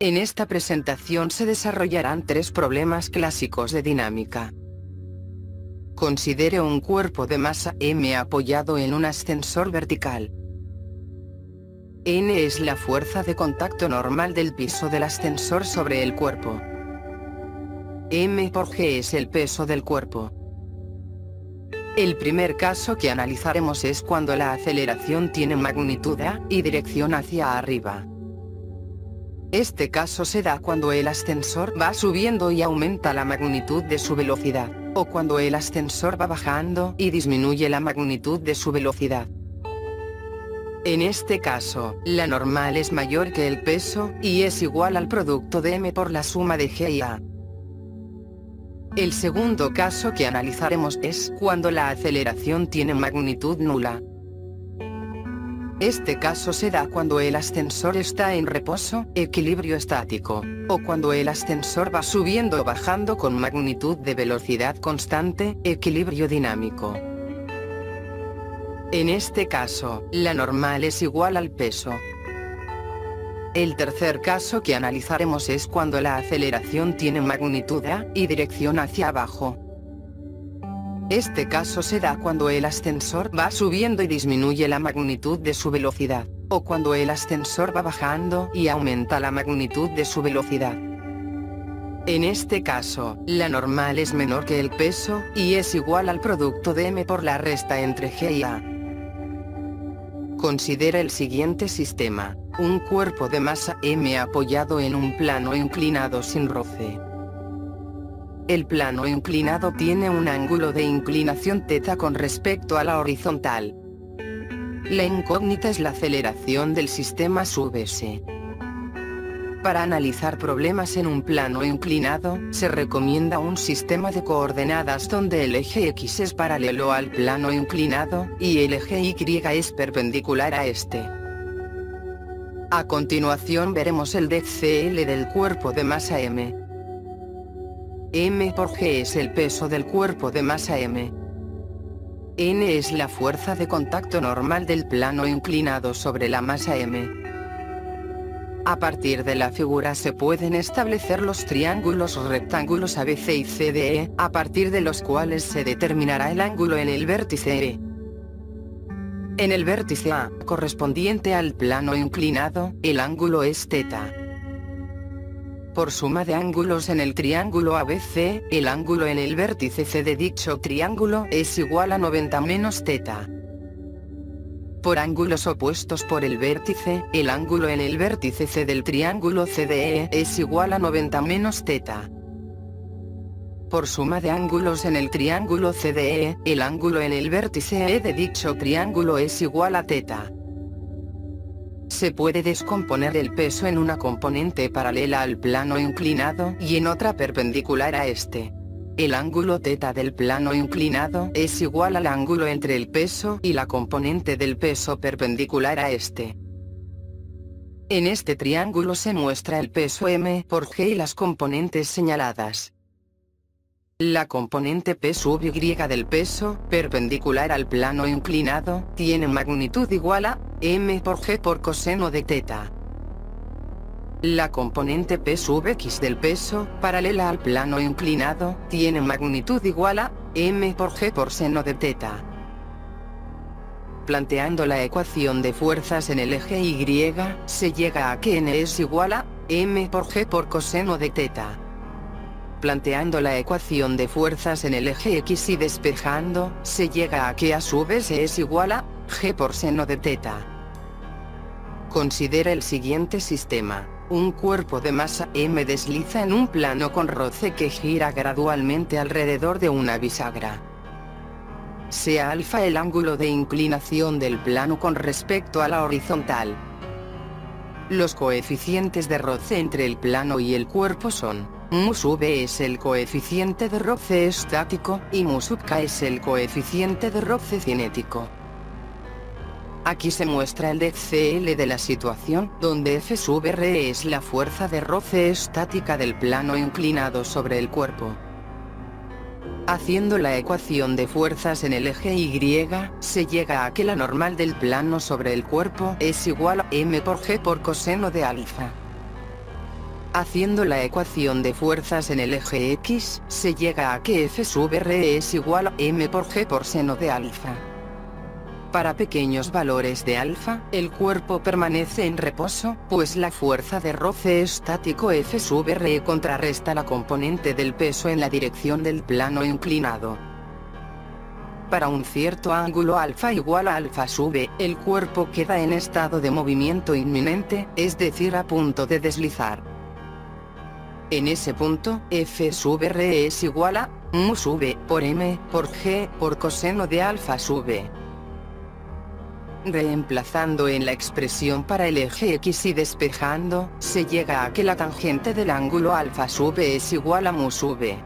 En esta presentación se desarrollarán tres problemas clásicos de dinámica. Considere un cuerpo de masa m apoyado en un ascensor vertical. N es la fuerza de contacto normal del piso del ascensor sobre el cuerpo. M por G es el peso del cuerpo. El primer caso que analizaremos es cuando la aceleración tiene magnitud A y dirección hacia arriba. Este caso se da cuando el ascensor va subiendo y aumenta la magnitud de su velocidad, o cuando el ascensor va bajando y disminuye la magnitud de su velocidad. En este caso, la normal es mayor que el peso, y es igual al producto de m por la suma de g y a. El segundo caso que analizaremos es cuando la aceleración tiene magnitud nula. Este caso se da cuando el ascensor está en reposo, equilibrio estático, o cuando el ascensor va subiendo o bajando con magnitud de velocidad constante, equilibrio dinámico. En este caso, la normal es igual al peso. El tercer caso que analizaremos es cuando la aceleración tiene magnitud A y dirección hacia abajo. Este caso se da cuando el ascensor va subiendo y disminuye la magnitud de su velocidad, o cuando el ascensor va bajando y aumenta la magnitud de su velocidad. En este caso, la normal es menor que el peso, y es igual al producto de m por la resta entre g y a. Considera el siguiente sistema: un cuerpo de masa m apoyado en un plano inclinado sin roce. El plano inclinado tiene un ángulo de inclinación θ con respecto a la horizontal. La incógnita es la aceleración del sistema sub s. Para analizar problemas en un plano inclinado, se recomienda un sistema de coordenadas donde el eje X es paralelo al plano inclinado, y el eje Y es perpendicular a este. A continuación veremos el dCl del cuerpo de masa m. M por G es el peso del cuerpo de masa m. N es la fuerza de contacto normal del plano inclinado sobre la masa m. A partir de la figura se pueden establecer los triángulos rectángulos ABC y CDE, a partir de los cuales se determinará el ángulo en el vértice E. En el vértice A, correspondiente al plano inclinado, el ángulo es θ. Por suma de ángulos en el triángulo ABC, el ángulo en el vértice C de dicho triángulo es igual a 90 menos θ. Por ángulos opuestos por el vértice, el ángulo en el vértice C del triángulo CDE es igual a 90 menos θ. Por suma de ángulos en el triángulo CDE, el ángulo en el vértice E de dicho triángulo es igual a θ. Se puede descomponer el peso en una componente paralela al plano inclinado y en otra perpendicular a este. El ángulo θ del plano inclinado es igual al ángulo entre el peso y la componente del peso perpendicular a este. En este triángulo se muestra el peso m por g y las componentes señaladas. La componente P sub y del peso, perpendicular al plano inclinado, tiene magnitud igual a m por g por coseno de θ. La componente P sub x del peso, paralela al plano inclinado, tiene magnitud igual a m por g por seno de θ. Planteando la ecuación de fuerzas en el eje Y, se llega a que n es igual a m por g por coseno de θ. Planteando la ecuación de fuerzas en el eje X y despejando, se llega a que a sub s es igual a g por seno de θ. Considera el siguiente sistema: un cuerpo de masa m desliza en un plano con roce que gira gradualmente alrededor de una bisagra. Sea alfa el ángulo de inclinación del plano con respecto a la horizontal. Los coeficientes de roce entre el plano y el cuerpo son: mu sub e es el coeficiente de roce estático, y mu sub k es el coeficiente de roce cinético. Aquí se muestra el dCl de la situación, donde F sub r es la fuerza de roce estática del plano inclinado sobre el cuerpo. Haciendo la ecuación de fuerzas en el eje Y, se llega a que la normal del plano sobre el cuerpo es igual a m por g por coseno de alfa. Haciendo la ecuación de fuerzas en el eje X, se llega a que F sub R es igual a m por g por seno de alfa. Para pequeños valores de alfa, el cuerpo permanece en reposo, pues la fuerza de roce estático F sub R contrarresta la componente del peso en la dirección del plano inclinado. Para un cierto ángulo alfa igual a alfa sub E, el cuerpo queda en estado de movimiento inminente, es decir a punto de deslizar. En ese punto, F sub R es igual a mu sub E por m por g por coseno de alfa sub E. Reemplazando en la expresión para el eje X y despejando, se llega a que la tangente del ángulo alfa sub E es igual a mu sub E.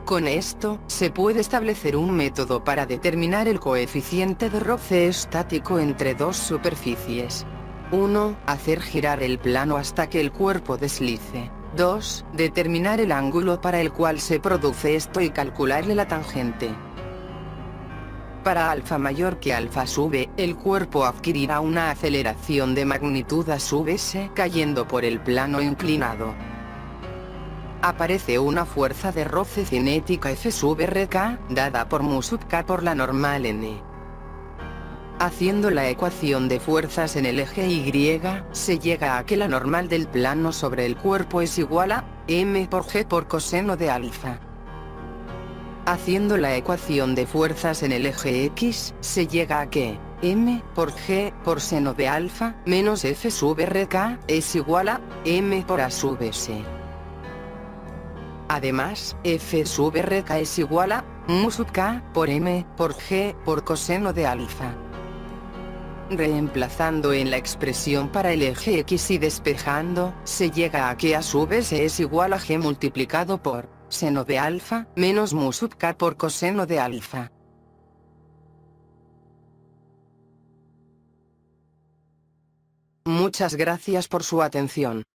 Con esto, se puede establecer un método para determinar el coeficiente de roce estático entre dos superficies. 1. Hacer girar el plano hasta que el cuerpo deslice. 2. Determinar el ángulo para el cual se produce esto y calcularle la tangente. Para alfa mayor que alfa sub E, el cuerpo adquirirá una aceleración de magnitud a sub s cayendo por el plano inclinado. Aparece una fuerza de roce cinética F sub RK, dada por mu sub k por la normal n. Haciendo la ecuación de fuerzas en el eje Y, se llega a que la normal del plano sobre el cuerpo es igual a m por g por coseno de alfa. Haciendo la ecuación de fuerzas en el eje X, se llega a que m por g por seno de alfa menos F sub RK es igual a m por a sub s. Además, F sub RK es igual a mu sub k por m por g por coseno de alfa. Reemplazando en la expresión para el eje X y despejando, se llega a que a sub s es igual a g multiplicado por seno de alfa menos mu sub k por coseno de alfa. Muchas gracias por su atención.